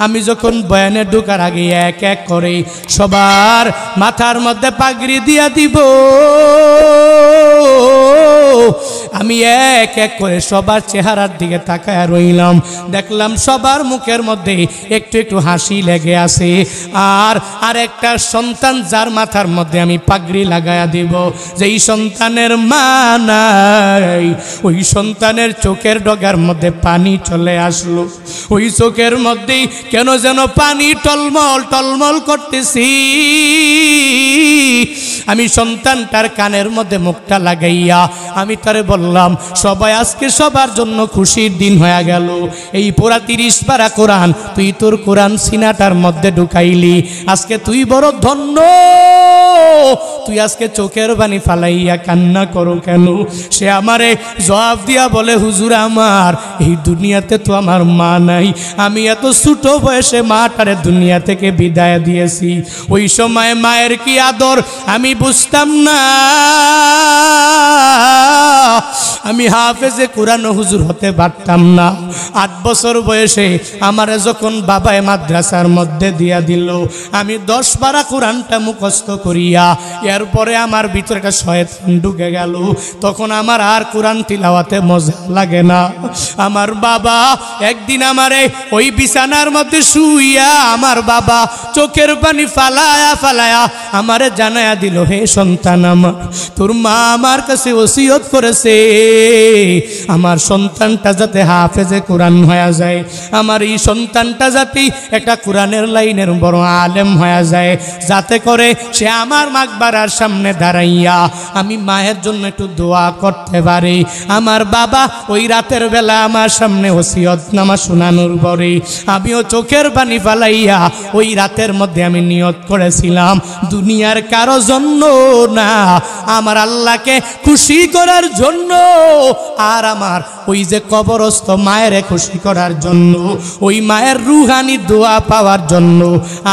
আমি যখন বয়ানে ঢোকার আগে এক এক করে সবার মাথার মধ্যে পাগড়ি দিয়া দিব। আমি এক এক করে সবার চেহারার দিকে তাকায় রইলাম, দেখলাম সবার মুখের মধ্যে একটু একটু হাসি লেগে আছে। আর একটা সন্তান যার মাথার মধ্যে আমি পাগড়ি লাগায়া দিব, যেই সন্তানের মা নাই, ওই সন্তানের চোখের ডগার মধ্যে পানি চলে আসলো। ওই চোখের মধ্যেই কেন যেন পানি টলমল টলমল করতেছি। আমি সন্তানটার কানের মধ্যে মুখটা লাগাইয়া আমি তারে বললাম, সবাই আজকে সবার জন্য খুশির দিন হয়ে গেল। এই পুরা 30 পারা কোরআন তুই তোর কোরআন সিনাটার মধ্যে ঢুকাইলি, আজকে তুই বড় ধন্য। তুই আজকে চোখের পানি ফালাইয়া কান্না করো কেন? সে আমারে জবাব দিয়া বলে, হুজুর আমার এই দুনিয়াতে তো আমার মা নাই, আমি এত ছোট বয়সে মাটারে দুনিয়া থেকে বিদায় দিয়েছি। ওই সময় মায়ের কি আদর আমি বুঝতাম না। আমি হাফেজে কোরআন হুজুর হতে পারতাম না। 8 বছর বয়সে আমারে যখন বাবায় মাদ্রাসার মধ্যে দিয়া দিল, আমি 10 পারা কোরআনটা মুখস্থ করিয়া এরপরে আমার ভিতরে একটা শয়তান ঢুকে গেল। তখন আমার আর কোরআন তিলাওয়াতে মজা লাগে না। আমার বাবা একদিন আমারে ওই বিছানার মধ্যে শুইয়া আমার বাবা চোখের পানি ফালায়া ফালায়া আমারে জানায়া দিল, হে সন্তান আমার, তোর মা আমার কাছে ওসিয়ত করেছে আমার সন্তানটা যাতে হাফেজে কোরআন হয়ে যায়, আমার এই সন্তানটা যাতে একটা কোরআনের লাইনের বড় আলেম হয়ে যায়, যাতে করে সে আমার মাকবারার সামনে দাঁড়াইয়া আমি মায়ের জন্য একটু দোয়া করতে পারি। আমার বাবা ওই রাতের বেলা আমার সামনে ওসিয়ত নামা শোনানোর পরে আমিও চোখের পানি ফালাইয়া ওই রাতের মধ্যে আমি নিয়ত করেছিলাম, দুনিয়ার কারো জন্য না, আমার আল্লাহকে খুশি করার জন্য, আর আমার ওই যে কবরস্থ মায়ের খুশি করার জন্য, ওই মায়ের রুহানি দোয়া পাওয়ার জন্য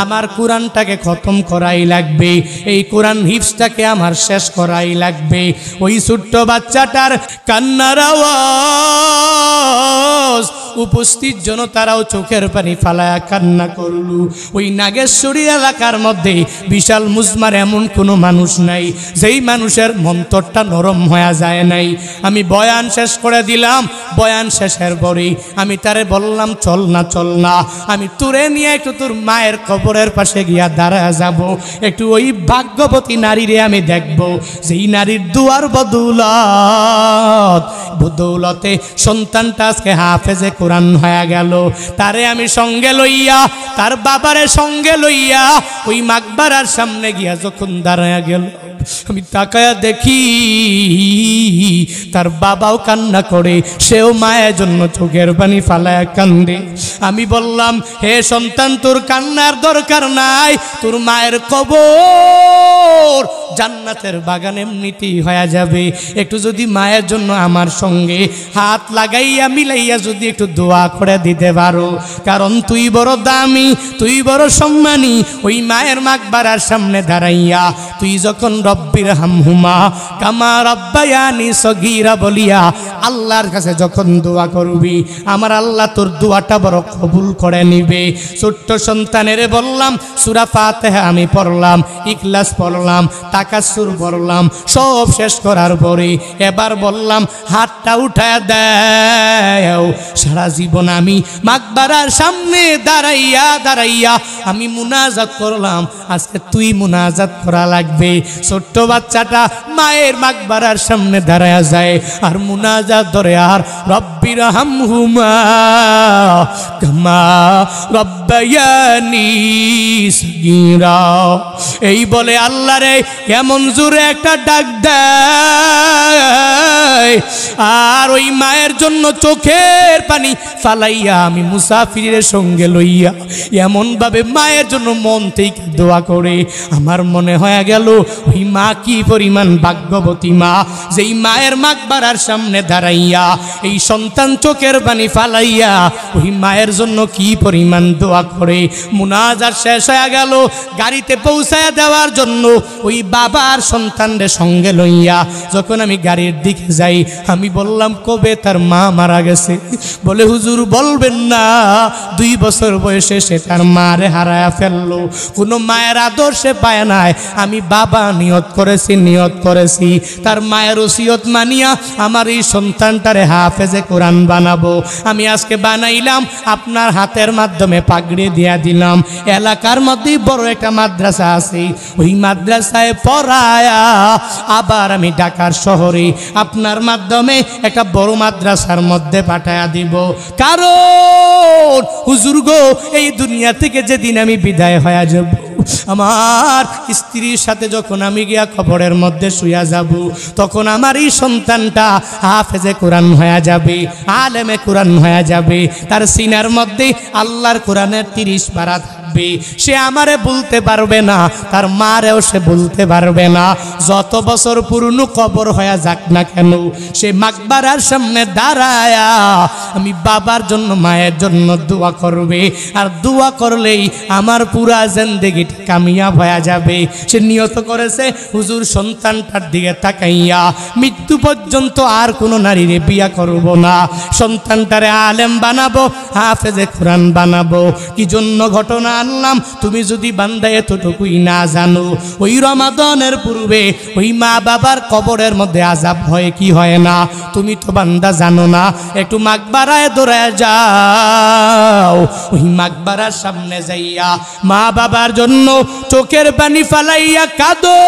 আমার কোরআনটাকে খতম করাই লাগবে। এই কোরআন হিফজটাকে আমার শেষ করাই লাগবে। ওই ছোট্ট বাচ্চাটার কান্নার আওয়াজ উপস্থিত জনতারাও চোখের পানি ফালায়া কান্না করল। ওই নাগেশ্বরী এলাকার মধ্যে বিশাল মুজমার এমন কোনো মানুষ নাই যেই মানুষের মন্তরটা নরম হয়ে যায় নাই। আমি বয়ান শেষ করে দিলাম। বয়ান শেষের পরে আমি তারে বললাম, চল না, আমি তোরে নিয়ে একটু তোর মায়ের কবরের পাশে গিয়া দাঁড়ায় যাব, একটু ওই ভাগ্যবতী নারীরে আমি দেখব, যেই নারীর দুয়ার বদৌলতে সন্তানটা আজকে হাফেজে কোরআন হয়ে গেল। তারে আমি সঙ্গে লইয়া, তার বাবারে সঙ্গে লইয়া ওই মাকবারার সামনে গিয়া যখন দাঁড়ায়া গেল, আমি তাকায়া দেখি তার বাবাও কান্না করে, সেও মায়ের জন্য চোখের পানি ফালায়া কান্দে। আমি বললাম, হে সন্তান, তোর কান্নার দরকার নাই, তোর মায়ের কবর জান্নাতের বাগান এমনিতেই হয়ে যাবে। একটু যদি মায়ের জন্য আমার সঙ্গে হাত লাগাইয়া মিলাইয়া যদি একটু দোয়া করে দিতে পারো, কারণ তুই বড় দামি, তুই বড় সম্মানী। ওই মায়ের মাকবারার সামনে দাঁড়াইয়া তুই যখন রব্বির হামহুমা কামা রাব্বায়ানি সগীরা বলিয়া আল্লাহর কাছে যখন দোয়া করবি, আমার আল্লাহ তোর দোয়াটা বড় কবুল করে নিবে। ছোট্ট সন্তানের বললাম, সূরা ফাতিহা আমি পড়লাম, ইখলাস পড়লাম, তাকাসসুর পড়লাম, সব শেষ করার পরে এবার বললাম, হাতটা উঠায় দাও। সারা জীবন আমি মাকবারার সামনে দাঁড়াইয়া আমি মুনাজাত করলাম, আজকে তুই মুনাজাত করা লাগবে। ছোট্ট বাচ্চাটা মায়ের মাকবারার সামনে দাঁড়ায়া যায় আর মুনাজাত ধরে, আর রব্বির হামহুমা কামা রব্বায়ানি সগীরা, এই বলে আল্লাহ রে এমন জোরে একটা ডাক দেয়, আর ওই মায়ের জন্য চোখের পানি ফালাইয়া আমি মুসাফিরের সঙ্গে লইয়া এমন ভাবে মায়ের জন্য মন থেকে দোয়া করে আমার মনে হয়ে গেল ওই ওই মা কি পরিমাণ ভাগ্যবতী মা, যেই মায়ের মাকবারার সামনে দাঁড়াইয়া এই সন্তান চোখের পানি ফালাইয়া ওই মায়ের জন্য কি পরিমাণ দোয়া করে। মুনাজাত শেষ হয়ে গেল, গাড়িতে পৌঁছায় দেওয়ার জন্য ওই বাবার সন্তানদের সঙ্গে লইয়া যখন আমি গাড়ির দিকে যাই, আমি বললাম কবে তার মা মারা গেছে? বলে হুজুর বলবেন না, 2 বছর বয়সে সে তার মারে হারায়া ফেললো, কোনো মায়ের আদর সে পায় নাই। আমি বাবা নিয়ত করেছি তার মায়ের ওসিয়ত মানিয়া আমার এই সন্তানটারে হাফেজে কোরআন বানাবো। আমি আজকে বানাইলাম, আপনার হাতের মাধ্যমে পাগড়ি দিয়া দিলাম। এলাকার মধ্যে বড় একটা মাদ্রাসা আছে, ওই মাদ্রাসায় পড়ায়া আবার আমি ঢাকার শহরে আপনার মাধ্যমে একটা বড় মাদ্রাসার মধ্যে পাঠায়া দিব। কারণ হুজুর গো, এই দুনিয়া থেকে যেদিন আমি বিদায় হয়ে যাব, আমার স্ত্রীর সাথে যখন আমি গিয়া কবরের মধ্যে শুয়া যাব, তখন আমার এই সন্তানটা হাফেজে কোরআন হয়ে যাবে, আলেমে কোরআন হয়ে যাবে। তার সিনার মধ্যে আল্লাহর কোরআনের 30 পারা থাকবে। সে আমারে বলতে পারবে না, তার মারেও সে বলতে পারবে না। যত বছর পুরনো কবর হয়ে যাক না কেন, সে মাকবারার সামনে দাঁড়ায়া আমি বাবার জন্য মায়ের জন্য দোয়া করবে। আর দোয়া করলেই আমার পুরা জিন্দেগিটা কামিয়াব হয়ে যাবে। সে নিয়ত করেছে হুজুর সন্তানটার দিকে তাকাইয়া মৃত্যু পর্যন্ত আর কোনো নারীরে বিয়া করব না, সন্তানটারে আলেম বানাবো, হাফেজে কোরআন বানাবো। কি জন্য ঘটনা আনলাম, তুমি যদি বান্দা এতটুকুই না জানো, ওই রমাদানের পূর্বে ওই মা বাবার কবরের মধ্যে আযাব হয় কি হয় না, তুমি তো বান্দা জানো না। একটু মাকবারায় দৌড়ায় যাও, ওই মাকবারার সামনে যাইয়া মা বাবার জন্য চোখের পানি ফালাইয়া কাঁদো,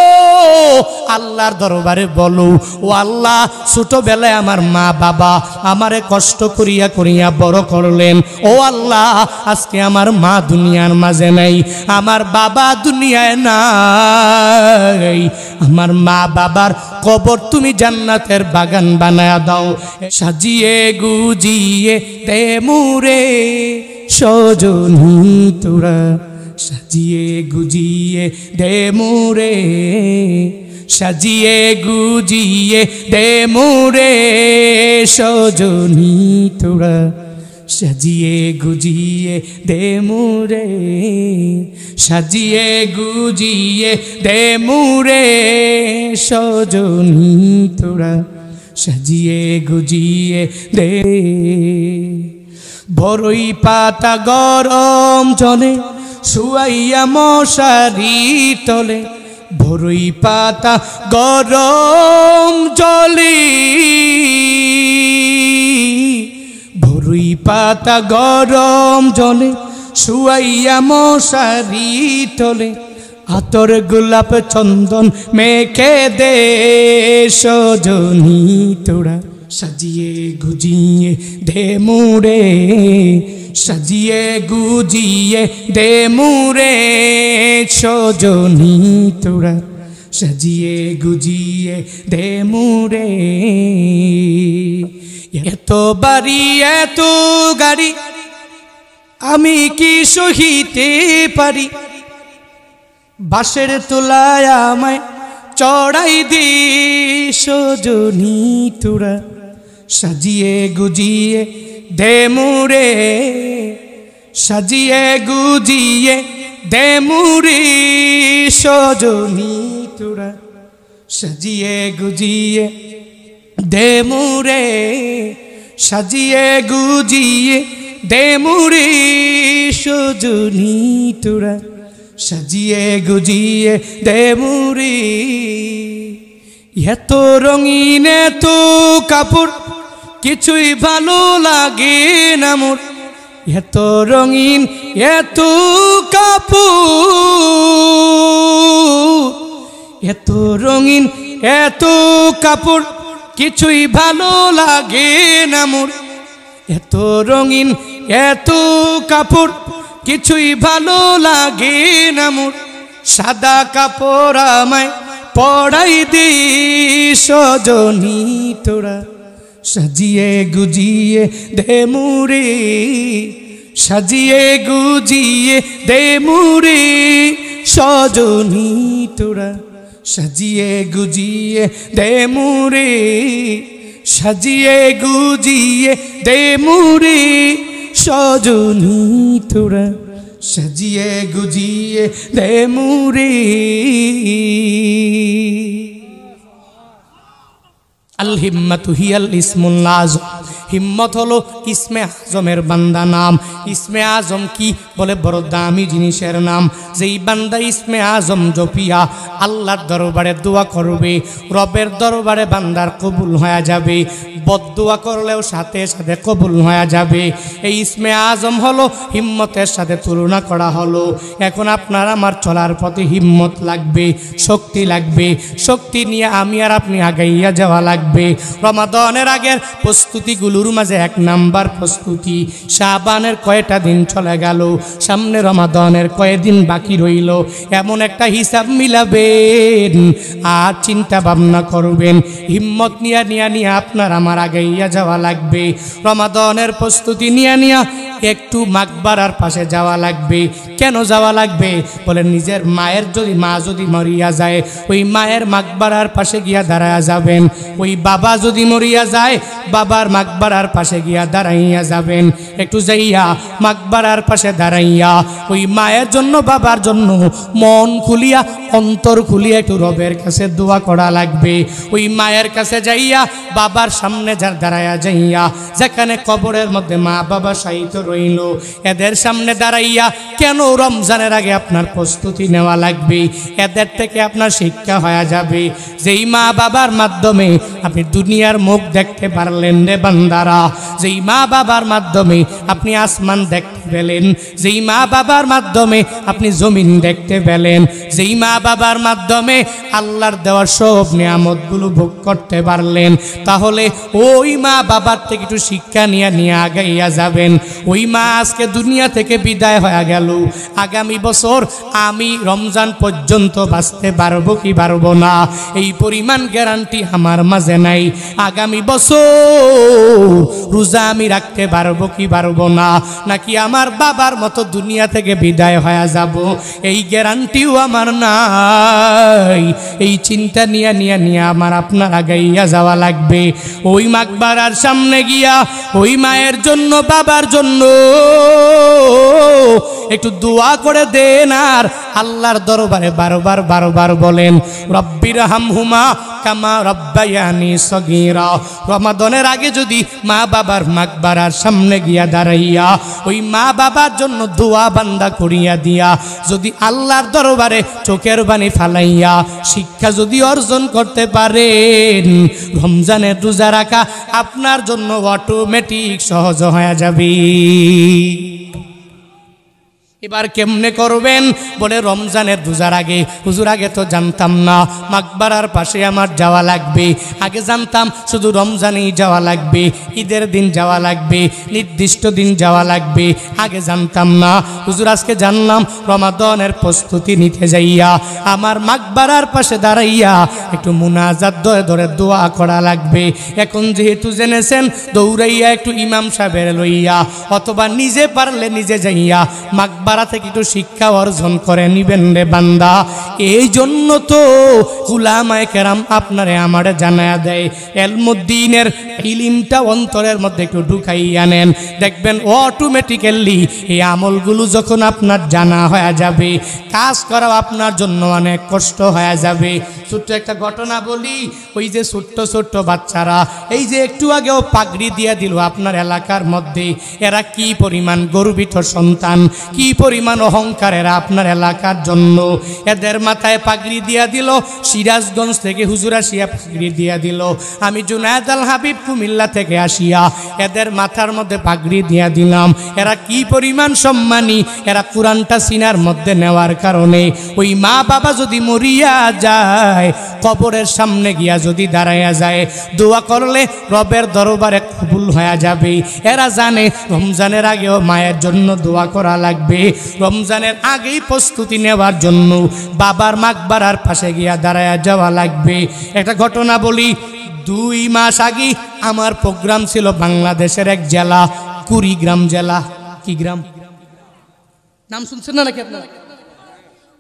আল্লাহর দরবারে বলো, ও আল্লাহ ছোটবেলায় আমার মা বাবা আমারে কষ্ট করিয়া বড় করলেন, ও আল্লাহ আজকে আমার মা দুনিয়ার মাঝে নাই, আমার বাবা দুনিয়ায় নাই, আমার মা বাবার কবর তুমি জান্নাতের বাগান বানায়া দাও। সাজিয়ে গুজিয়ে দে মুরে সজনী তোরা, সাজিয়ে গুজিয়ে দে মুরে, সাজিয়ে গুজিয়ে দে মুরে সজনী তোরা, সাজিয়ে গুজিয়ে দে মুরে, সাজিয়ে গুজিয়ে দে মুরে সজনী তোরা, সাজিয়ে গুজিয়ে দে। বরই পাতা গরম জলে শুয়াইয়া মশারি তলে, বরই পাতা গরম জলে, বরই পাতা গরম জলে শুয়াইয়া মশারি তলে, আতর গোলাপ চন্দন মেখে দে সজনী তোরা, সাজিয়ে গুজিয়ে দে মুরে, সাজিয়ে গুজিয়ে দে মুরে সজনী তোরা, সাজিয়ে গুজিয়ে দে মুরে। এত বাড়ি এত গাড়ি আমি কি সহিতে পারি, বাঁশের তোলায় আমায় চড়াই দে সজনী তোরা, সাজিয়ে গুজিয়ে দে মুরে, সাজিয়ে গুজিয়ে দে মুরে সজনী তোরা, সাজিয়ে গুজিয়ে দে মুরে, সাজিয়ে গুজিয়ে দে মুরে সজনী তোরা, সাজিয়ে গুজিয়ে দে মুরে। এত রঙিন এত কাপড় কিছুই ভালো লাগে না মোর, এত রঙিন এত কাপড়, এত রঙিন এত কাপড় কিছুই ভালো লাগে না মোর, এত রঙিন এত কাপড় কিছুই ভালো লাগে না মোর, সাদা কাপড় আমায় পড়াই দে সজনী তোরা, সাজিয়ে গুজিয়ে দে মুরে, সাজিয়ে গুজিয়ে দে মুরে সজনী তোরা, সাজিয়ে গুজিয়ে দে মুরে, সাজিয়ে গুজিয়ে দে মুরে সজনী তোরা, সাজিয়ে গুজিয়ে দে মুরে। আল হিম্মাতু হিয়াল ইসমুল আযম, হিম্মত হলো ইসমে আজমের বান্দা নাম। ইসমে আজম কি বলে? বড় দামি জিনিসের নাম। যেই বান্দা ইসমে আজম জপিয়া আল্লাহর দরবারে দোয়া করবে, রবের দরবারে বান্দার কবুল হয়ে যাবে। বদদোয়া করলেও সাথে সাথে কবুল হয়ে যাবে। এই ইসমে আজম হলো হিম্মতের সাথে তুলনা করা হলো। এখন আপনার আমার চলার পথে হিম্মত লাগবে, শক্তি লাগবে। শক্তি নিয়ে আমি আর আপনি আগাইয়া যাওয়া লাগবে। রমাদানের আগের প্রস্তুতিগুলোর মাঝে এক নাম্বার প্রস্তুতি, শাবানের কয়টা দিন চলে গেল, সামনে রমাদানের কয়দিন বাকি রইল, এমন একটা হিসাব মিলাবেন আর চিন্তা ভাবনা করবেন। হিম্মত নিয়ে আপনার আমার আগাইয়া যাওয়া লাগবে। রমাদানের প্রস্তুতি নিয়ে একটু মাকবারার পাশে যাওয়া লাগবে। কেন যাওয়া লাগবে? বলে নিজের মায়ের মা যদি মরিয়া যায়, ওই মায়ের মাকবারার পাশে গিয়া দাঁড়ায়া যাবেন। ওই বাবা যদি মরিয়া যায়, বাবার মাকবারার পাশে গিয়া দাঁড়াইয়া যাবেন। একটু যাইয়া মাকবারার পাশে দাঁড়াইয়া ওই মায়ের জন্য, বাবার জন্য মন খুলিয়া, অন্তর খুলিয়া একটু রবের কাছে দোয়া করা লাগবে। ওই মায়ের কাছে যাইয়া, বাবার সামনে দাঁড়াইয়া যাইয়া, যেখানে কবরের মধ্যে মা বাবা শায়িত রইল, এদের সামনে দাঁড়াইয়া কেন রমজানের আগে আপনার প্রস্তুতি নেওয়া লাগবে। এদের থেকে আপনার শিক্ষা হয়ে যাবে। যেই মা বাবার মাধ্যমে আপনি দুনিয়ার মুখ দেখতে পারলেন রে বান্দারা, যেই মা বাবার মাধ্যমে আপনি আসমান দেখতে পেলেন, যেই মা বাবার মাধ্যমে আপনি জমিন দেখতে পেলেন, যেই মা বাবার মাধ্যমে আল্লাহর দেওয়ার সব নিয়ামতগুলো ভোগ করতে পারলেন, তাহলে ওই মা বাবার থেকে একটু শিক্ষা নিয়ে আগাইয়া যাবেন। ওই মা আজকে দুনিয়া থেকে বিদায় হয়ে গেল, আগামী বছর আমি রমজান পর্যন্ত বাঁচতে পারবো কি পারবো না, এই পরিমাণ গ্যারান্টি আমার মাঝে নাই। আগামী বছর রোজা আমি রাখতে পারবো কি পারবো না, নাকি আমার বাবার মতো দুনিয়া থেকে বিদায় হয়ে যাব, এই গ্যারান্টিও আমার নাই। এই চিন্তা নিয়ে আমার আপনার আগাইয়া যাওয়া লাগবে। ওই মাকবারার সামনে গিয়া ওই মায়ের জন্য, বাবার জন্য একটু দোয়া করে দেন আর আল্লাহর দরবারে বারবার বলেন, রব্বির হামহুমা কামা রব্বায়ানি সগীরা। রমাদানের আগে যদি মা বাবার মাকবারার সামনে গিয়া দাঁড়াইয়া ওই মা বাবার জন্য দোয়া বান্দা করিয়া দিয়া যদি আল্লাহর দরবারে চোখের পানি ফালাইয়া শিক্ষা যদি অর্জন করতে পারেন, রমজানের রোজা রাখা আপনার জন্য অটোমেটিক সহজ হয়ে যাবে। এবার কেমনে করবেন? বলে রমজানের রোজার আগে, হুজুর আগে তো জানতাম না মাকবারার পাশে আমার যাওয়া লাগবে, আগে জানতাম শুধু রমজানেই যাওয়া লাগবে, ঈদের দিন যাওয়া লাগবে, নির্দিষ্ট দিন যাওয়া লাগবে, আগে জানতাম না। হুজুর আজকে জানলাম রমাদানের প্রস্তুতি নিতে যাইয়া আমার মাকবারার পাশে দাঁড়াইয়া একটু মুনাজাত ধরে দোয়া করা লাগবে। এখন যেহেতু জেনেছেন, দৌড়াইয়া একটু ইমাম সাহেবের লইয়া অথবা নিজে পারলে নিজে যাইয়া মাকবারা থেকে একটু শিক্ষা অর্জন করে নিবেন রে বান্দা। এই জন্য তো উলামায়ে কেরাম আপনারে আমারে জানায়া দেয়, এলমুদ্দিনের ইলমটা অন্তরের মধ্যে একটু ঢুকাইয়া নেন, দেখবেন অটোমেটিক্যালি এই আমলগুলো যখন আপনার জানা হয়ে যাবে, কাজ করা আপনার জন্য অনেক কষ্ট হয়ে যাবে। ছোট্ট একটা ঘটনা বলি, ওই যে ছোট্ট বাচ্চারা এই যে একটু আগেও পাগড়ি দিয়ে দিল আপনার এলাকার মধ্যে, এরা কি পরিমাণ গর্বিত সন্তান, কি পরিমাণ অহংকার এরা আপনার এলাকার জন্য। এদের মাথায় পাগড়ি দিয়া দিল, সিরাজগঞ্জ থেকে হুজুর আসিয়া পাগড়ি দিয়া দিল, আমি জুনায়েদ আল হাবিব কুমিল্লা থেকে আসিয়া এদের মাথার মধ্যে পাগড়ি দিয়া দিলাম। এরা কি পরিমাণ সম্মানী, এরা কোরআনটা সিনার মধ্যে নেওয়ার কারণে ওই মা বাবা যদি মরিয়া যায়, কবরের সামনে গিয়া যদি দাঁড়াইয়া যায়, দোয়া করলে রবের দরবারে কবুল হয়ে যাবে। এরা জানে রমজানের আগেও মায়ের জন্য দোয়া করা লাগবে, রমজানের আগেই প্রস্তুতি নেওয়ার জন্য বাবার মাকবারার পাশে গিয়া দাঁড়াইয়া যাওয়া লাগবে। একটা ঘটনা বলি, 2 মাস আগে আমার প্রোগ্রাম ছিল বাংলাদেশের এক জেলা, কুড়িগ্রাম জেলা। কি গ্রাম নাম শুনছেন না নাকি আপনারা?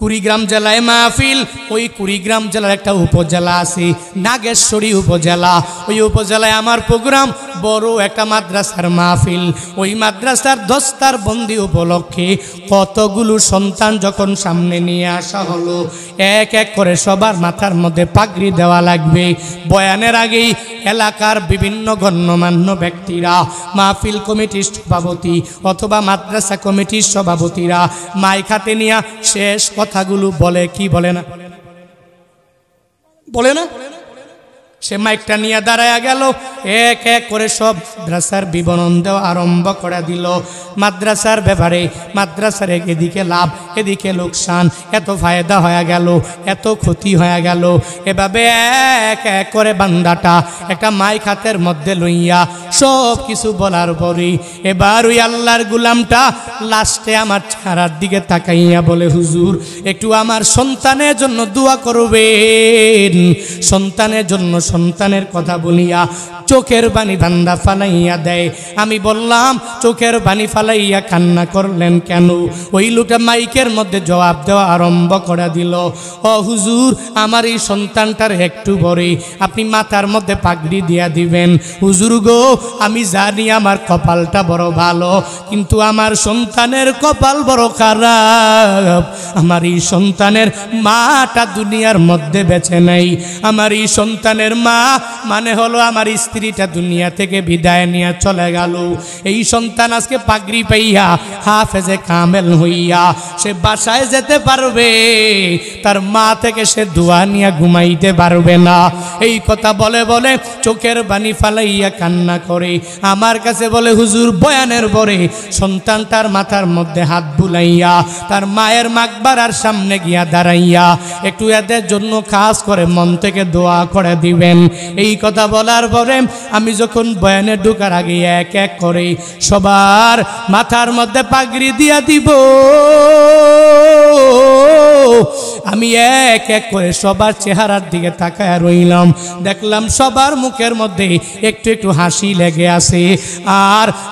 কুড়িগ্রাম জেলায় মাহফিল। ওই কুড়িগ্রাম জেলার একটা উপজেলা আছে নাগেশ্বরী উপজেলা, ওই উপজেলায় আমার প্রোগ্রাম, বড় একটা মাদ্রাসার মাহফিল। ওই মাদ্রাসার দস্তার বন্দি উপলক্ষে কতগুলো সন্তান যখন সামনে নিয়ে আসা হলো, এক এক করে সবার মাথার মধ্যে পাগড়ি দেওয়া লাগবে। বয়ানের আগেই এলাকার বিভিন্ন গণ্যমান্য ব্যক্তিরা, মাহফিল কমিটির সভাপতি অথবা মাদ্রাসা কমিটির সভাপতিরা মাইক হাতে নিয়ে শেষ কথাগুলো বলে, কি বলে না, বলে না, সে মাইকটা নিয়ে দাঁড়ায়া গেল, এক এক করে সব মাদ্রাসার বিবরণ দেওয়া আরম্ভ করে দিল। মাদ্রাসার ব্যাপারে, মাদ্রাসার এদিকে লাভ এদিকে লোকসান, এত ফায়দা হয়ে গেল, এত ক্ষতি হয়ে গেল, এভাবে এক এক করে বান্দাটা একটা মাইক হাতের মধ্যে লইয়া সব কিছু বলার পরে এবার ওই আল্লাহর গুলামটা লাস্টে আমার চেহারার দিকে তাকাইয়া বলে, হুজুর একটু আমার সন্তানের জন্য দোয়া করবেন। সন্তানের জন্য, সন্তানের কথা বলিয়া চোখের পানি বান্দা ফালাইয়া দেয়। আমি বললাম, চোখের পানি ফালাইয়া কান্না করলেন কেন? ওই লোকটা মাইকের মধ্যে জবাব দেওয়া আরম্ভ করে দিল, ও হুজুর আমার এই সন্তানটার একটু পরে আপনি মাথার মধ্যে পাগড়ি দিয়া দিবেন। হুজুর গো, আমি জানি আমার কপালটা বড় ভালো, কিন্তু আমার সন্তানের কপাল বড় খারাপ। আমার এই সন্তানের মাটা দুনিয়ার মধ্যে বেঁচে নাই। আমার এই সন্তানের মা মানে হলো আমার স্ত্রীটা দুনিয়া থেকে বিদায় নিয়ে চলে গেল। এই সন্তান আজকে পাগড়ি পাইয়া হাফেজে কামেল হইয়া সে বাসায় যেতে পারবে, তার মা থেকে সে দোয়া নিয়ে ঘুমাইতে পারবে না। এই কথা বলে বলে চোখের পানি ফালাইয়া কান্না করে আমার কাছে বলে, হুজুর বয়ানের পরে সন্তানটার মাথার মধ্যে হাত বুলাইয়া তার মায়ের মাকবারার সামনে গিয়া দাঁড়াইয়া একটু এদের জন্য খাস করে মন থেকে দোয়া করে দিবেন। এই কথা বলার পরে আমি যখন বয়ানে ঢোকার আগে এক এক করে সবার মাথার মধ্যে পাগড়ি দিয়া দিব, আমি এক এক করে সবার চেহারার দিকে তাকায় রইলাম। দেখলাম সবার মুখের মধ্যে একটু একটু হাসি লেগে আছে।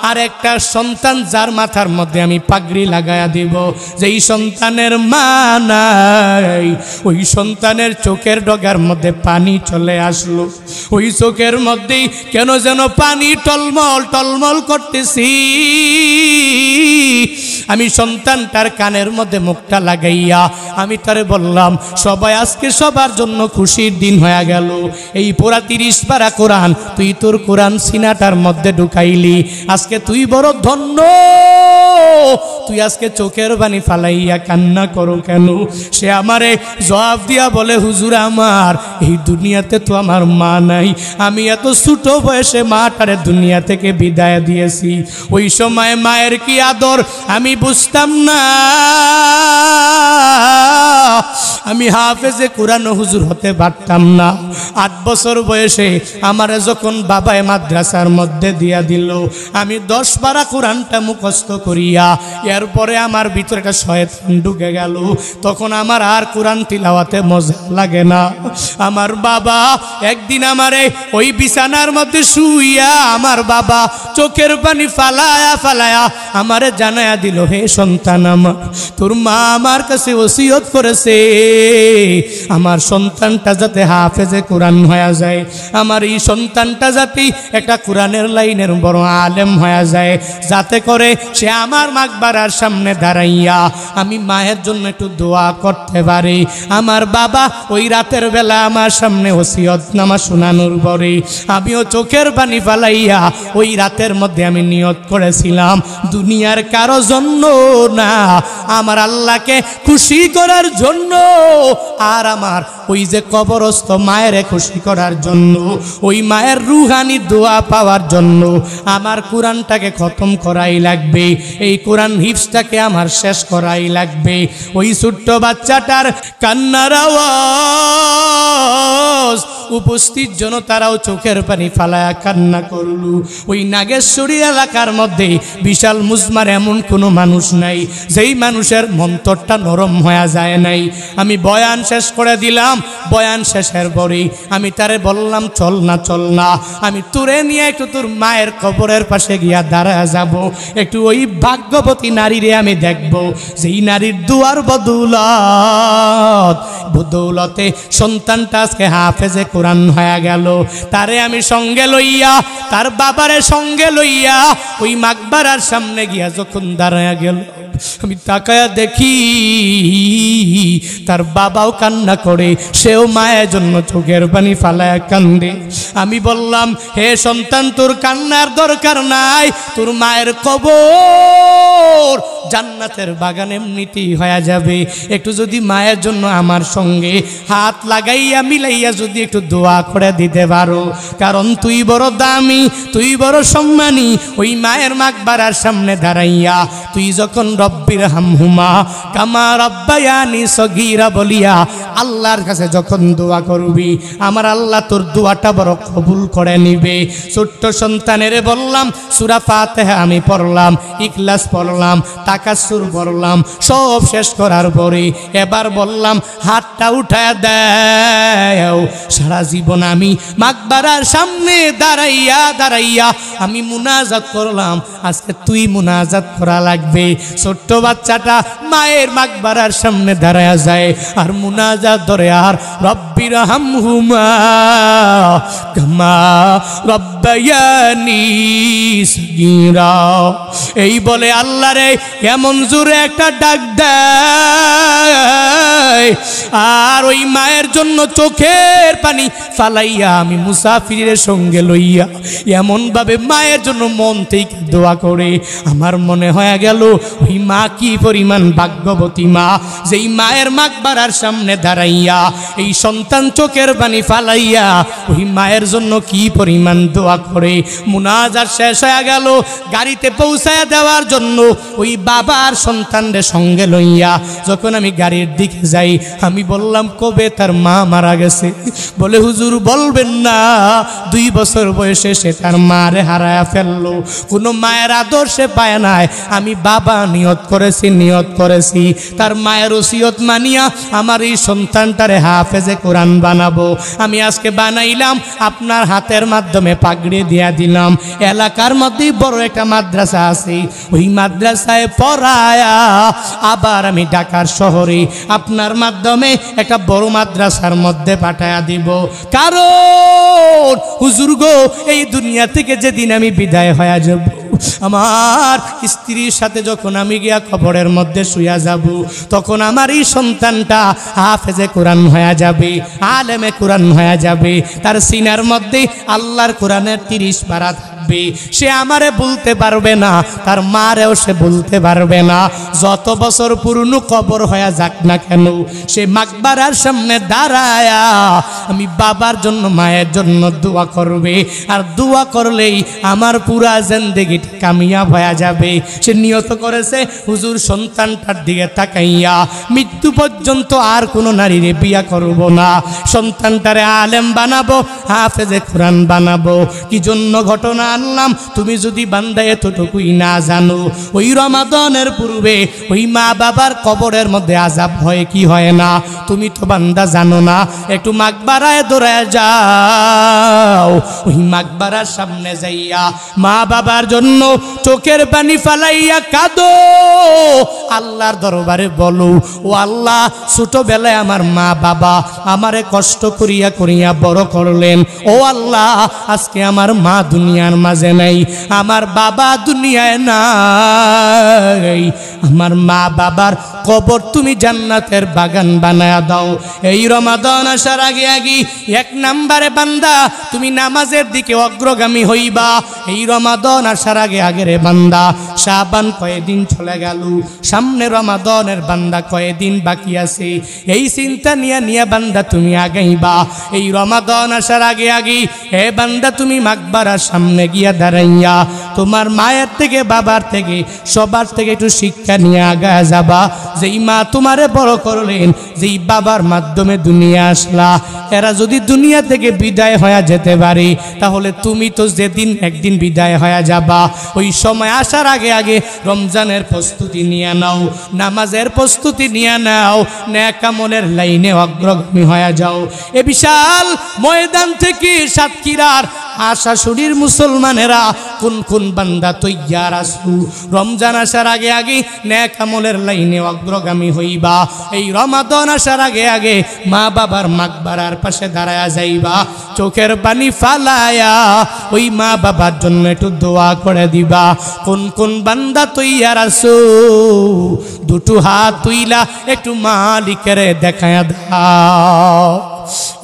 আর একটা সন্তান যার মাথার মধ্যে আমি পাগড়ি লাগায়া দিব, যেই সন্তানের মা নাই, ওই সন্তানের চোখের ডগার মধ্যে পানি চলে আসলো। ওই চোখের মধ্যেই কেন যেন পানি টলমল টলমল করতেছি। আমি সন্তানটার কানের মধ্যে মুখটা লাগাইয়া আমি তারে বললাম, সবাই আজকে সবার জন্য খুশির দিন হয়ে গেল। এই পুরা 30 পারা কোরআন তুই তোর কোরআন সিনাটার মধ্যে ঢুকাইলি, আজকে তুই বড় ধন্য। তুই আজকে চোখের পানি ফালাইয়া কান্না করো কেন? সে আমারে জবাব দিয়া বলে, হুজুর আমার এই দুনিয়াতে তো আমার মা নাই, আমি এত ছোট বয়সে মাটারে দুনিয়া থেকে বিদায় দিয়েছি। ওই সময় মায়ের কি আদর আমি বুঝতাম না। আমি হাফেজে কোরআন হুজুর হতে পারতাম না। 8 বছর বয়সে আমার যখন বাবায় মাদ্রাসার মধ্যে দিয়া দিল, আমি 10 পারা কোরআনটা মুখস্থ করিয়া এরপরে আমার ভিতরে একটা শয়তান ঢুকে গেল। তখন আমার আর কোরআন তিলাওয়াতে মজা লাগে না। আমার বাবা একদিন আমারে ওই বিছানার মধ্যে শুইয়া আমার বাবা চোখের পানি ফালায়া ফালায়া আমারে জানায়া দিল, হে সন্তান আমার, তোর মা আমার কাছে ওসিয়ত করেছে আমার সন্তানটা যাতে হাফেজে কোরআন হয়ে যায়, আমার এই সন্তানটা যাতে একটা কোরআনের লাইনের বড় আলেম হয়ে যায়, যাতে করে সে আমার মাকবারার সামনে দাঁড়াইয়া আমি মায়ের জন্য একটু দোয়া করতে পারি। আমার বাবা ওই রাতের বেলা আমার সামনে ওসিয়তনামা শোনানোর পরে আমিও চোখের পানি ফালাইয়া ওই রাতের মধ্যে আমি নিয়ত করেছিলাম, দুনিয়ার কারো জন্য না, আমার আল্লাহকে খুশি করার জন্য, আর আমার ওই যে কবরস্থ মায়ের খুশি করার জন্য, ওই মায়ের রুহানি দোয়া পাওয়ার জন্য আমার কোরআনটাকে খতম করাই লাগবে, এই কোরআন হিফজটাকে আমার শেষ করাই লাগবে। ওই ছোট্ট বাচ্চাটার কান্নার আওয়াজ উপস্থিত জনতারাও চোখের পানি ফালায়া কান্না করল। ওই নাগেশ্বরী এলাকার মধ্যে বিশাল মুজমার এমন কোনো মানুষ নাই যেই মানুষের মন্তরটা নরম হয়ে যায় নাই। আমি বয়ান শেষ করে দিলাম। বয়ান শেষের পরেই আমি তারে বললাম, চল না, আমি তোরে নিয়ে একটু তোর মায়ের কবরের পাশে গিয়া দাঁড়ায় যাব, একটু ওই ভাগ্যবতী নারীরে আমি দেখব, যেই নারীর দুয়ার বদৌলতে সন্তানটা আজকে হাফেজে কোরআন হয়ে গেল। তারে আমি সঙ্গে লইয়া, তার বাবারে সঙ্গে লইয়া ওই মাকবারার সামনে গিয়া যখন দাঁড়ায়া গেল, আমি তাকায়া দেখি তার বাবাও কান্না করে, সেও মায়ের জন্য চোখের পানি ফালায়া কান্দে। আমি বললাম, হে সন্তান, তোর কান্নার দরকার নাই, তোর মায়ের কবর জান্নাতের বাগান এমনিতেই হয়ে যাবে। একটু যদি মায়ের জন্য আমার সঙ্গে হাত লাগাইয়া মিলাইয়া যদি একটু দোয়া করে দিতে পারো, কারণ তুই বড় দামি, তুই বড় সম্মানী। ওই মায়ের মাকবারার সামনে দাঁড়াইয়া তুই যখন রব্বির হামহুমা কামা রব্বায়ানি সগীরা বলিয়া আল্লাহর কাছে যখন দোয়া করবি, আমার আল্লাহ তোর দোয়াটা বড় কবুল করে নিবে। ছোট্ট সন্তানের বললাম, সূরা ফাতিহা আমি পড়লাম, ইখলাস পড়লাম, তাকাসসুর পড়লাম, সব শেষ করার পরে এবার বললাম, হাতটা উঠায় দাও। সারা জীবন আমি মাকবারার সামনে দাঁড়াইয়া আমি মুনাজাত করলাম, আজকে তুই মুনাজাত করা লাগবে। ছোট্ট বাচ্চাটা মায়ের মাকবারার সামনে দাঁড়ায়া যায় আর মুনাজাত ধরে, আর রব্বির হামহুমা কামা রব্বায়ানি সগীরা এই বলে আল্লাহ রে এমন জোরে একটা ডাক দেয়, আর ওই মায়ের জন্য চোখের পানি ফালাইয়া আমি মুসাফিরের সঙ্গে লইয়া এমন ভাবে মায়ের জন্য মন থেকে দোয়া করে আমার মনে হয়ে গেল ওই মা কি পরিমাণ ভাগ্যবতী মা, যেই মায়ের মাকবারার সামনে দাঁড়াইয়া এই সন্তান চোখের পানি ফালাইয়া ওই মায়ের জন্য কি পরিমাণ দোয়া করে। মুনাজাত শেষ হয়ে গেল, গাড়িতে পৌঁছায় দেওয়ার জন্য ওই বাবার সন্তানদের সঙ্গে লইয়া যখন আমি গাড়ির দিকে যাই, আমি বললাম, কবে তার মা মারা গেছে? বলে, হুজুর বলবেন না, 2 বছর বয়সে সে তার মারে হারায়া ফেললো, কোনো মায়ের আদর্শে পায় নাই। আমি বাবা নিয়ত করেছি তার মায়ের ওসিয়ত মানিয়া আমার এই সন্তানটারে হাফেজে কোরআন বানাবো। আমি আজকে বানাইলাম, আপনার হাতের মাধ্যমে পাগড়ি দিয়া দিলাম। এলাকার মধ্যেই বড় একটা মাদ্রাসা আছে, ওই মাদ্রাসায় পড়ায়া আবার আমি ঢাকার শহরে আপনার মাধ্যমে একটা বড় মাদ্রাসার মধ্যে পাঠায়া দিব। কারণ হুজুর গো, এই দুনিয়া থেকে যেদিন আমি বিদায় হয়ে যাব, আমার স্ত্রীর সাথে যখন আমি গিয়া কবরের মধ্যে শুয়া যাব, তখন আমার এই সন্তানটা হাফেজে কোরআন হয়ে যাবে, আলেমে কোরআন হয়ে যাবে। তার সিনার মধ্যে আল্লাহর কোরআনের 30 পারা থাকবে। সে আমারে বলতে পারবে না, তার মারেও সে বলতে পারবে না। যত বছর পুরনো কবর হয়ে যাক না কেন, সে মাকবারার সামনে দাঁড়ায়া আমি বাবার জন্য মায়ের জন্য দোয়া করবে, আর দোয়া করলেই আমার পুরা জিন্দেগি কামিয়াব হয়ে যাবে। সে নিয়ত করেছে, হুজুর সন্তানটার দিকে তাকাইয়া মৃত্যু পর্যন্ত আর কোনো নারীরে বিয়া করব না, সন্তানটারে আলেম বানাবো, হাফেজে কোরআন বানাবো। কি জন্য ঘটনা আনলাম, তুমি যদি বান্দা এতটুকুই না জানো, ওই রমাদানের পূর্বে ওই মা বাবার কবরের মধ্যে আযাব হয় কি হয় না, তুমি তো বান্দা জানো না। একটু মাকবারায় দৌড়ায় যাও, ওই মাকবারার সামনে যাইয়া মা বাবার জন্য চোখের পানি ফালাইয়া কাঁদো, আল্লাহর দরবারে বলো, ও আল্লাহ, ছোটবেলায় আমার মা বাবা আমারে কষ্ট করিয়া বড় করলেন, ও আল্লাহ, আজকে আমার মা দুনিয়ার মাঝে নাই, আমার বাবা দুনিয়ায় নাই, আমার মা বাবার কবর তুমি জান্নাতের বাগান বানায়া দাও। এই রমাদান আসার আগে 1 নম্বরে বান্দা তুমি নামাজের দিকে অগ্রগামী হইবা। এই রমাদান আসার আগে রে বান্দা, শাবান কয়েকদিন চলে গেল, সামনে রমাদানের বান্দা কয়েকদিন বাকি আছে, এই চিন্তা নিয়ে বান্দা তুমি আগাইবা। এই রমাদান আসার আগে হে বান্দা, তুমি মাকবারার সামনে গিয়া দাঁড়াইয়া তোমার মায়ের থেকে বাবার থেকে সবার থেকে একটু শিক্ষা নিয়ে আগায় যাবা। যেই মা তোমারে বড় করলেন, যেই বাবার মাধ্যমে দুনিয়া আসলা, এরা যদি দুনিয়া থেকে বিদায় হয়ে যেতে পারে, তাহলে তুমি তো যেদিন একদিন বিদায় হয়ে যাবা, ওই সময় আসার আগে আগে রমজানের প্রস্তুতি নিয়ে নাও, নামাজের প্রস্তুতি নিয়ে নাও, নেক আমলের লাইনে অগ্রগামী হয়ে যাও। এ বিশাল ময়দান থেকে সাতক্ষীরার আশাশুড়ির মুসলমানেরা কোন কোন বান্দা তৈয়ার আসু রমজান আসার আগে আগে নেক আমলের লাইনে অগ্রগামী হইবা। এই রমাদান আসার আগে আগে মা বাবার মাকবারার পাশে দাঁড়ায়া যাইবা, চোখের পানি ফালায়া ওই মা বাবার জন্য একটু দোয়া করে দিবা। কোন কোন বান্দা তৈয়ার আসু দুটো হাত তুইলা একটু মালিকের দেখায়া দাও।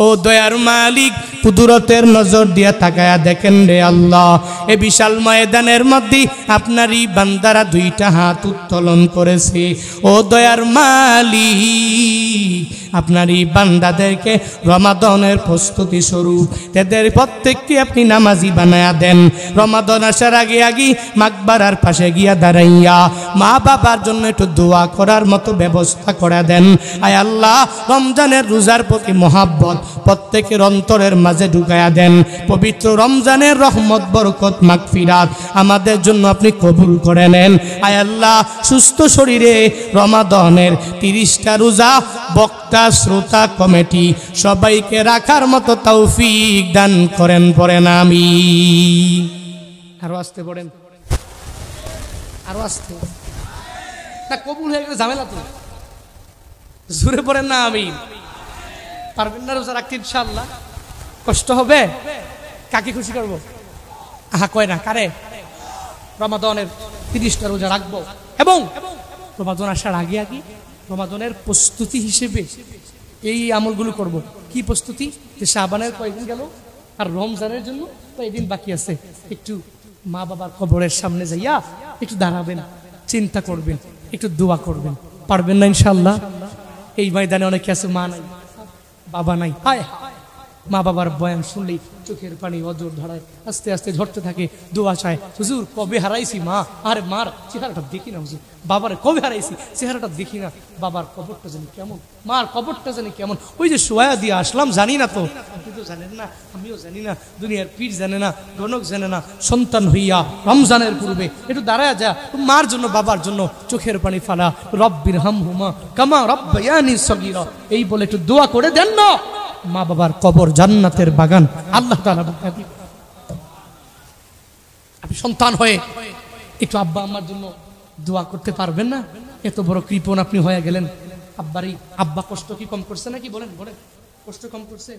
ও দয়ার মালিক, কুদরতের নজর দিয়া তাকায়া দেখেন রে আল্লাহ, এ বিশাল ময়দানের মধ্যে আপনারই বান্দারা দুইটা হাত উত্তোলন করেছে। ও দয়ার মালিক, আপনারই বান্দাদেরকে রমাদানের প্রস্তুতি স্বরূপ তাদের প্রত্যেককে আপনি নামাজি বানায়া দেন। রমাদান আসার আগে আগে মাকবারার পাশে গিয়া দাঁড়াইয়া মা বাবার জন্য একটু দোয়া করার মতো ব্যবস্থা করে দেন। আয় আল্লাহ, রমজানের রোজার প্রতি মহাব্বত প্রত্যেকের অন্তরের মাঝে ঢুকায়া দেন। পবিত্র রমজানের রহমত বরকত মাগফিরাত আমাদের জন্য আপনি কবুল করে নেন। আয় আল্লাহ, সুস্থ শরীরে রমাদানের 30টা রোজা বক্তা শ্রোতা কমিটি সবাইকে রাখার মতো তৌফিক দান করেন, পড়েন আমিন। আরো আসতে পড়েন, আরো আসতে না, কবুল হয়ে গেলে ঝামেলা তো, জোরে পড়েন না আমিন। পারবেন না রোজা রাখতে ইনশাআল্লাহ? কষ্ট হবে? কাকে খুশি করবো? আহা কয় না কারে? রমাদানের 30টা রোজা রাখবো এবং রমাদান আসার আগে আগে রমাদানের প্রস্তুতি হিসেবে এই আমলগুলো করব। কি প্রস্তুতি? যে শাবানের কয়েকদিন গেল আর রমজানের জন্য কয়েকদিন বাকি আছে, একটু মা বাবার কবরের সামনে যাইয়া একটু দাঁড়াবেন, চিন্তা করবেন, একটু দোয়া করবেন। পারবেন না ইনশাআল্লাহ? এই ময়দানে অনেকে আছে মা নাই, বাবা নাই, হায় মা বাবার বয়ান শুনলেই চোখের পানি অজর ধরায়, আস্তে আস্তে ঝরতে থাকে, দোয়া চায়, হুজুর কবে হারাইছি মা, আরে মার চেহারাটা দেখি না, হুজুর বাবারে কবে হারাইছি চেহারাটা দেখি না, বাবার কবরটা জানি কেমন, মার কবরটা জানি কেমন, ওই যে সোয়া দিয়ে আসলাম জানি না তো, আপনি তো জানেন না, আমিও জানি না, দুনিয়ার পীর জানে না, গণক জানে না। সন্তান হইয়া রমজানের পূর্বে একটু দাঁড়ায় যা, মার জন্য বাবার জন্য চোখের পানি ফালা, রব্বির হামহুমা কামা রব্বায়ানি সগীরা, এই বলে একটু দোয়া করে দেন না, মা বাবার কবর জান্নাতের বাগান আল্লাহ তাআলা বানাবে। আপনি সন্তান হয়ে একটু আব্বা আম্মার জন্য দোয়া করতে পারবেন না? এত বড় কৃপণ আপনি হয়ে গেলেন। আব্বা কষ্ট কি কম করছে নাকি? বলেন বলেন, কষ্ট কম করছে?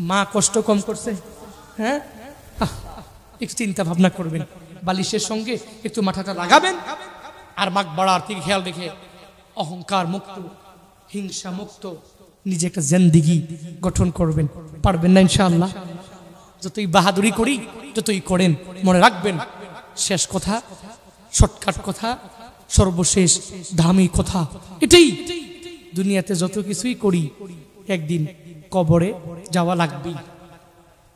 মা কষ্ট কম করছে? হ্যাঁ, একটু চিন্তা ভাবনা করবেন, বালিশের সঙ্গে একটু মাথাটা লাগাবেন, আর মাকবারার থেকে খেয়াল রেখে অহংকার মুক্ত, হিংসা মুক্ত নিজে একটা জিন্দেগি গঠন করবেন। পারবেন না ইনশাআল্লাহ? যতই বাহাদুরি করি, যতই করেন, মনে রাখবেন শেষ কথা, শর্টকাট কথা, সর্বশেষ দামি কথা এটাই, দুনিয়াতে যত কিছুই করি একদিন কবরে যাওয়া লাগবেই।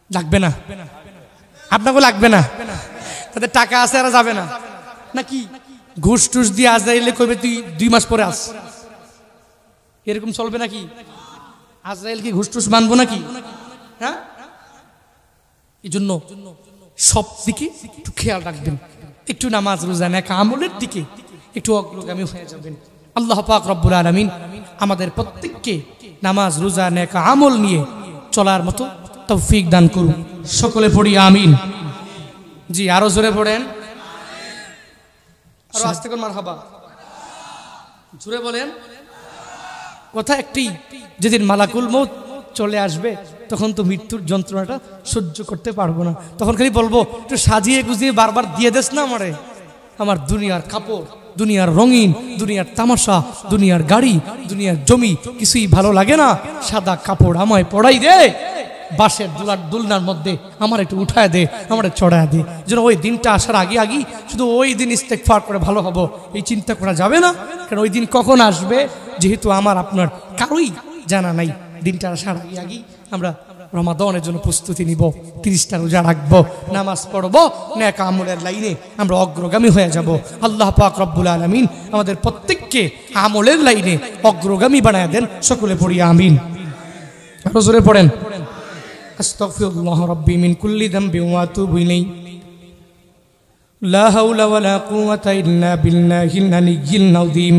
লাগবে না? আপনাকে লাগবে না? তাদের টাকা আছে আর যাবে না নাকি? ঘুষ টুস দিয়ে আজরাইলে কইবে তুই 2 মাস পরে আস, এরকম চলবে নাকি? আজরাইল কি ঘুষ টুস মানবো নাকি? হ্যাঁ, এই জন্য সব দিকে একটু খেয়াল রাখবেন, একটু নামাজ রোজা নেক আমলের দিকে একটু অগ্রগামী হয়ে যাবেন। আল্লাহ পাক রব্বুল আলামিন আমাদের প্রত্যেককে নামাজ রোজা নেক আমল নিয়ে চলার মতো তৌফিক দান করুন। সকলে পড়ি আমিন। জি, আরো জোরে পড়েন, আরো আস্তে করে মারহাবা, জোরে বলেন। কথা একটি, যেদিন মালাকুল মউত চলে আসবে তখন তো মৃত্যুর যন্ত্রণাটা সহ্য করতে পারবো না, তখন খালি বলবো একটু সাজিয়ে গুজিয়ে বারবার দিয়ে দেস না আমারে, আমার দুনিয়ার কাপড়, দুনিয়ার রঙিন, দুনিয়ার তামাশা, দুনিয়ার গাড়ি, দুনিয়ার জমি কিছুই ভালো লাগে না, সাদা কাপড় আমায় পড়াই দে, বাঁশের দুলনার মধ্যে আমার একটু উঠায় দে, আমার চড়ায় দে। যেন ওই দিনটা আসার আগে আগেই শুধু ওই দিন ইস্তেগফার করে ভালো হবো এই চিন্তা করা যাবে না, কারণ ওই দিন কখন আসবে যেহেতু আমার আপনার কারোই জানা নাই। দিনটা আসার আগে আগেই আমরা রমাদানের জন্য প্রস্তুতি নিব, 30টা রোজা রাখবো, নামাজ পড়বো, নেক আমলের লাইনে আমরা অগ্রগামী হয়ে যাব। আল্লাহ পাক রব্বুল আলামিন আমাদের প্রত্যেককে আমলের লাইনে অগ্রগামী বানায় দেন। সকলে পড়ি আমিন। আরো জোরে পড়েন। আস্তাগফিরুল্লাহ রাব্বি মিন কুল্লি যামবি ওয়া আতুবু ইলাইহি লা হাওলা ওয়ালা কুওয়াতা ইল্লা বিল্লাহিল আলিয়্যিল আযীম।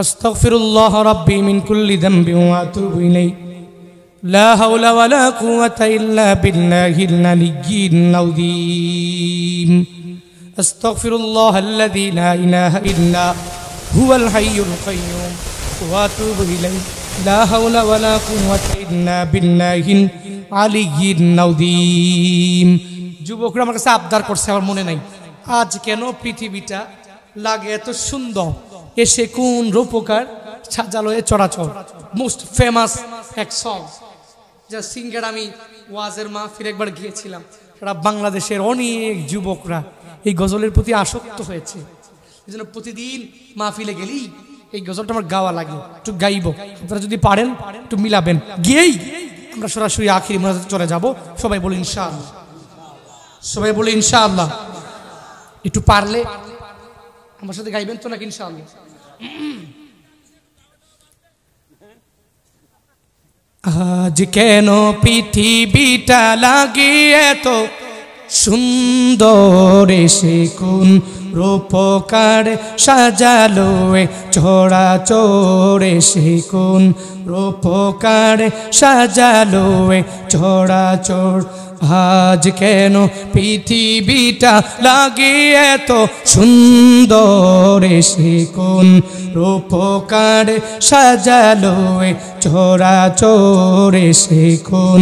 আস্তাগফিরুল্লাহ রাব্বি মিন কুল্লি যামবি ওয়া আতুবু ইলাইহি লা হাওলা ওয়ালা কুওয়াতা ইল্লা বিল্লাহিল আলিয়্যিল আযীম। আস্তাগফিরুল্লাহাল্লাযী লা ইলাহা ইল্লা হুয়াল হাইয়ুল কাইয়্যুম ওয়া আতুবু ইলাইহি লা হাওলা ওয়ালা কুওয়াতা ইল্লা বিল্লাহিল আলিয়্যিল আযীম। যুবকরা আমার কাছে আবদার করছে, আমার মনে নাই, আজ কেন পৃথিবীটা লাগে এত সুন্দর, এসে কোন রূপকার সাজালো এ চরাচর। মোস্ট ফেমাস এক সং, যা সিঙ্গার আমি ওয়াজের মাহফিল একবার গিয়েছিলাম, সারা বাংলাদেশের অনেক যুবকরা এই গজলের প্রতি আসক্ত হয়েছে। এই জন্য প্রতিদিন মাহফিলে গেলেই এই গজলটা আমার গাওয়া লাগে, একটু গাইব। আপনারা যদি পারেন একটু মিলাবেন, গিয়েই আমরা সরাসরি আখিরি মোনাজাতে চলে যাব। সবাই বলি ইনশাআল্লাহ, সবাই বলি ইনশাআল্লাহ। একটু পারলে আমার সাথে গাইবেন তো নাকি ইনশাআল্লাহ? আজ কেন পৃথিবীটা লাগে এত সুন্দর, এসে কোন রূপকার সাজালো চরাচর, এসে কোন রূপকার সাজালো চরাচর। আজ কেন পৃথিবীটা লাগে এত সুন্দর, এসে কোন রূপকার সাজালো চরাচর, এসে কোন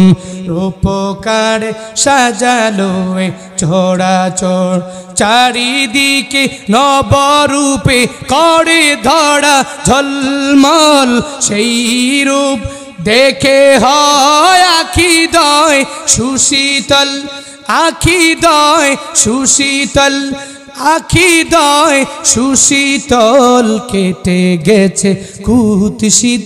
রূপকার সাজালো চরাচর। চারিদিকে নবরূপে করে ধরা ঝলমল, সেই রূপ দেখে হয় আখিদয় সুশীতল, আখিদয় সুশীতল, আখিদয় সুশীতল। কেটে গেছে কুৎসিত